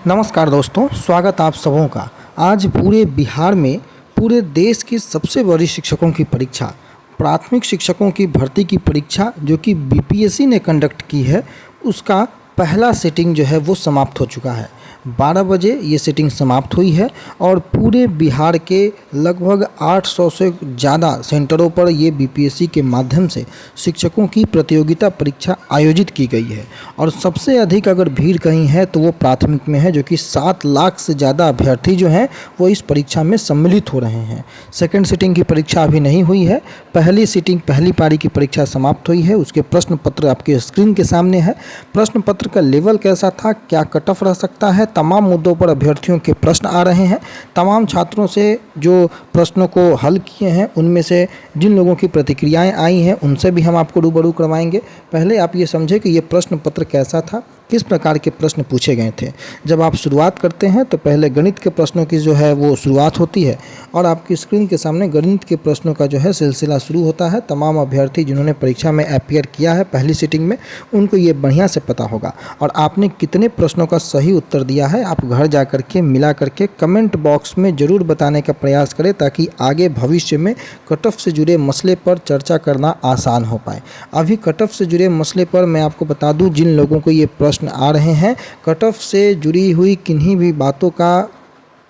नमस्कार दोस्तों, स्वागत आप सबों का। आज पूरे बिहार में पूरे देश की सबसे बड़ी शिक्षकों की परीक्षा, प्राथमिक शिक्षकों की भर्ती की परीक्षा जो कि बीपीएससी ने कंडक्ट की है, उसका पहला सिटिंग जो है वो समाप्त हो चुका है। 12 बजे ये सिटिंग समाप्त हुई है और पूरे बिहार के लगभग 800 से ज़्यादा सेंटरों पर ये बीपीएससी के माध्यम से शिक्षकों की प्रतियोगिता परीक्षा आयोजित की गई है। और सबसे अधिक अगर भीड़ कहीं है तो वो प्राथमिक में है, जो कि 7 लाख से ज़्यादा अभ्यर्थी जो हैं वो इस परीक्षा में सम्मिलित हो रहे हैं। सेकेंड सिटिंग की परीक्षा अभी नहीं हुई है। पहली सिटिंग, पहली पारी की परीक्षा समाप्त हुई है। उसके प्रश्न पत्र आपके स्क्रीन के सामने है। प्रश्न पत्र का लेवल कैसा था, क्या कट ऑफ रह सकता है, तमाम मुद्दों पर अभ्यर्थियों के प्रश्न आ रहे हैं। तमाम छात्रों से जो प्रश्नों को हल किए हैं उनमें से जिन लोगों की प्रतिक्रियाएं आई हैं उनसे भी हम आपको रूबरू करवाएंगे। पहले आप ये समझें कि ये प्रश्न पत्र कैसा था, किस प्रकार के प्रश्न पूछे गए थे। जब आप शुरुआत करते हैं तो पहले गणित के प्रश्नों की जो है वो शुरुआत होती है और आपकी स्क्रीन के सामने गणित के प्रश्नों का जो है सिलसिला शुरू होता है। तमाम अभ्यर्थी जिन्होंने परीक्षा में अपीयर किया है पहली सिटिंग में, उनको ये बढ़िया से पता होगा। और आपने कितने प्रश्नों का सही उत्तर दिया है आप घर जा कर के मिला करके कमेंट बॉक्स में ज़रूर बताने का प्रयास करें, ताकि आगे भविष्य में कट ऑफ से जुड़े मसले पर चर्चा करना आसान हो पाए। अभी कट ऑफ से जुड़े मसले पर मैं आपको बता दूं, जिन लोगों को ये प्रश्न आ रहे हैं, कट ऑफ से जुड़ी हुई किन्हीं भी बातों का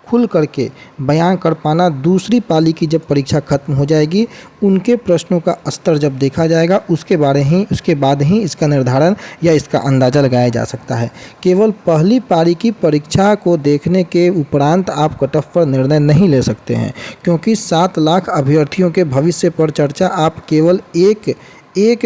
खुल करके बयां कर पाना दूसरी पाली की जब परीक्षा खत्म हो जाएगी, उनके प्रश्नों का स्तर जब देखा जाएगा उसके बाद ही इसका निर्धारण या इसका अंदाज़ा लगाया जा सकता है। केवल पहली पारी की परीक्षा को देखने के उपरांत आप कट ऑफ पर निर्णय नहीं ले सकते हैं, क्योंकि 7 लाख अभ्यर्थियों के भविष्य पर चर्चा आप केवल एक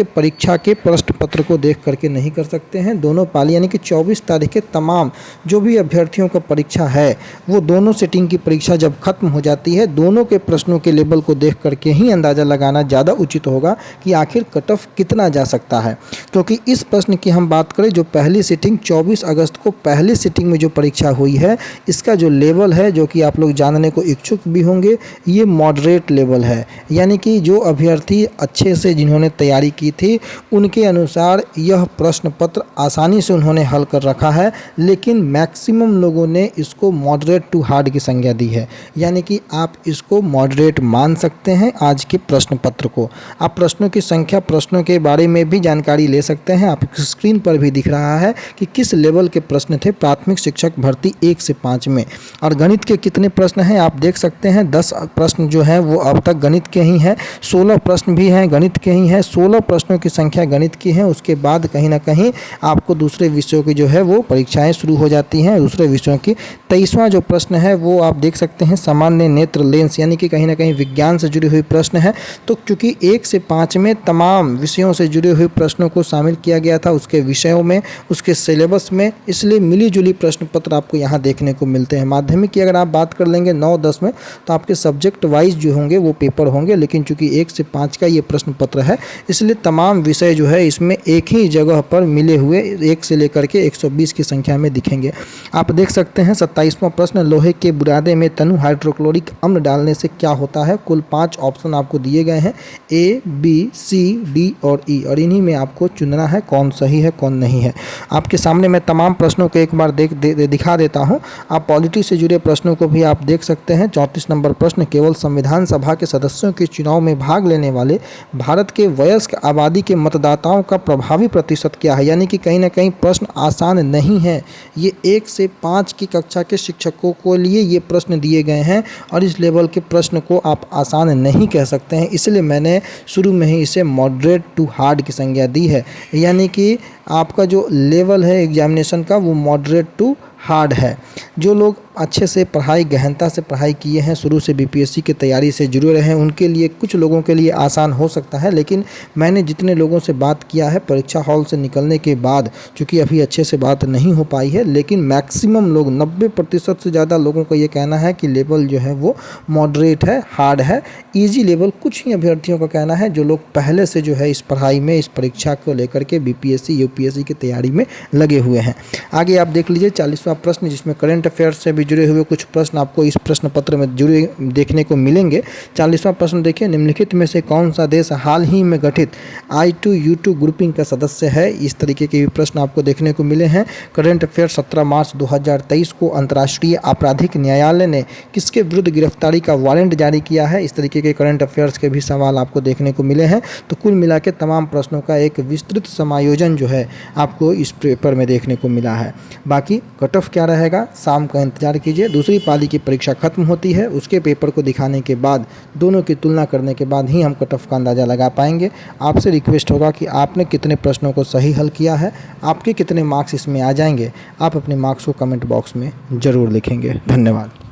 परीक्षा के प्रश्न पत्र को देख करके नहीं कर सकते हैं। दोनों पाली यानी कि 24 तारीख के तमाम जो भी अभ्यर्थियों का परीक्षा है, वो दोनों सिटिंग की परीक्षा जब खत्म हो जाती है, दोनों के प्रश्नों के लेवल को देख करके ही अंदाज़ा लगाना ज़्यादा उचित होगा कि आखिर कट ऑफ कितना जा सकता है। क्योंकि इस प्रश्न की हम बात करें, जो पहली सिटिंग 24 अगस्त को पहली सिटिंग में जो परीक्षा हुई है, इसका जो लेवल है, जो कि आप लोग जानने को इच्छुक भी होंगे, ये मॉडरेट लेवल है। यानी कि जो अभ्यर्थी अच्छे से जिन्होंने तैयारी की थी उनके अनुसार यह प्रश्न पत्र आसानी से उन्होंने हल कर रखा है, लेकिन मैक्सिमम लोगों ने इसको मॉडरेट टू हार्ड की संज्ञा दी है। यानी कि आप इसको मॉडरेट मान सकते हैं। आज के प्रश्न पत्र को आप प्रश्नों की संख्या, प्रश्नों के बारे में भी जानकारी ले सकते हैं। आप स्क्रीन पर भी दिख रहा है कि किस लेवल के प्रश्न थे प्राथमिक शिक्षक भर्ती 1 से 5 में। और गणित के कितने प्रश्न हैं आप देख सकते हैं। 10 प्रश्न जो हैं वो अब तक गणित के ही हैं, 16 प्रश्न भी हैं गणित के ही हैं। 16 प्रश्नों की संख्या गणित की है। उसके बाद कहीं ना कहीं आपको दूसरे विषयों की जो है वो परीक्षाएं शुरू हो जाती हैं। दूसरे विषयों की 23वां जो प्रश्न है वो आप देख सकते हैं, सामान्य नेत्र लेंस, यानी कि कहीं ना कहीं विज्ञान से जुड़ी हुई प्रश्न है। तो क्योंकि 1 से 5 में तमाम विषयों से जुड़े हुए प्रश्नों को शामिल किया गया था उसके विषयों में, उसके सिलेबस में, इसलिए मिली जुली प्रश्न पत्र आपको यहाँ देखने को मिलते हैं। माध्यमिक की अगर आप बात कर लेंगे 9-10 में, तो आपके सब्जेक्ट वाइज जो होंगे वो पेपर होंगे, लेकिन चूंकि 1 से 5 का ये प्रश्न पत्र है, इसलिए तमाम विषय जो है इसमें एक ही जगह पर मिले हुए 1 से लेकर के 120 की संख्या में दिखेंगे। आप देख सकते हैं 27वां प्रश्न, लोहे के बुरादे में तनु हाइड्रोक्लोरिक अम्ल डालने से क्या होता है। कुल 5 ऑप्शन आपको दिए गए हैं, A, B, C, D और E, और इन्हीं में आपको चुनना है कौन सही है कौन नहीं है। आपके सामने मैं तमाम प्रश्नों को एक बार दिखा देता हूँ। आप पॉलिटी से जुड़े प्रश्नों को भी आप देख सकते हैं। 34 नंबर प्रश्न, केवल संविधान सभा के सदस्यों के चुनाव में भाग लेने वाले भारत के वयस्क आबादी के मतदाताओं का प्रभावी प्रतिशत क्या है। यानी कि कहीं ना कहीं प्रश्न आसान नहीं है। ये 1 से 5 की कक्षा के शिक्षकों को लिए ये प्रश्न दिए गए हैं और इस लेवल के प्रश्न को आप आसान नहीं कह सकते हैं, इसलिए मैंने शुरू में ही इसे मॉडरेट टू हार्ड की संज्ञा दी है। यानी कि आपका जो लेवल है एग्जामिनेशन का वो मॉडरेट टू हार्ड है। जो लोग अच्छे से पढ़ाई, गहनता से पढ़ाई किए हैं, शुरू से बीपीएससी की तैयारी से जुड़े रहे हैं, उनके लिए, कुछ लोगों के लिए आसान हो सकता है। लेकिन मैंने जितने लोगों से बात किया है परीक्षा हॉल से निकलने के बाद, चूँकि अभी अच्छे से बात नहीं हो पाई है, लेकिन मैक्सिमम लोग 90% से ज़्यादा लोगों का ये कहना है कि लेवल जो है वो मॉडरेट है, हार्ड है। ईजी लेवल कुछ ही अभ्यर्थियों का कहना है जो लोग पहले से जो है इस पढ़ाई में, इस परीक्षा को लेकर के बीपीएससी यूपीएससी की तैयारी में लगे हुए हैं। आगे आप देख लीजिए 40वां का प्रश्न, जिसमें करंट अफेयर्स से भी जुड़े हुए कुछ प्रश्न आपको इस प्रश्न पत्र में जुड़े देखने को मिलेंगे। 40वां प्रश्न देखिए, निम्नलिखित में से कौन सा देश हाल ही में गठित I2U2 ग्रुपिंग का सदस्य है। इस तरीके के भी प्रश्न आपको देखने को मिले हैं। करंट अफेयर 17 मार्च 2023 को अंतर्राष्ट्रीय आपराधिक न्यायालय ने किसके विरुद्ध गिरफ्तारी का वारंट जारी किया है। इस तरीके के करंट अफेयर्स के भी सवाल आपको देखने को मिले हैं। तो कुल मिला के तमाम प्रश्नों का एक विस्तृत समायोजन जो है आपको इस पेपर में देखने को मिला है। बाकी कट ऑफ क्या रहेगा, शाम का इंतजार कीजिए। दूसरी पाली की परीक्षा खत्म होती है, उसके पेपर को दिखाने के बाद, दोनों की तुलना करने के बाद ही हम कट ऑफ का अंदाज़ा लगा पाएंगे। आपसे रिक्वेस्ट होगा कि आपने कितने प्रश्नों को सही हल किया है, आपके कितने मार्क्स इसमें आ जाएंगे, आप अपने मार्क्स को कमेंट बॉक्स में ज़रूर लिखेंगे। धन्यवाद।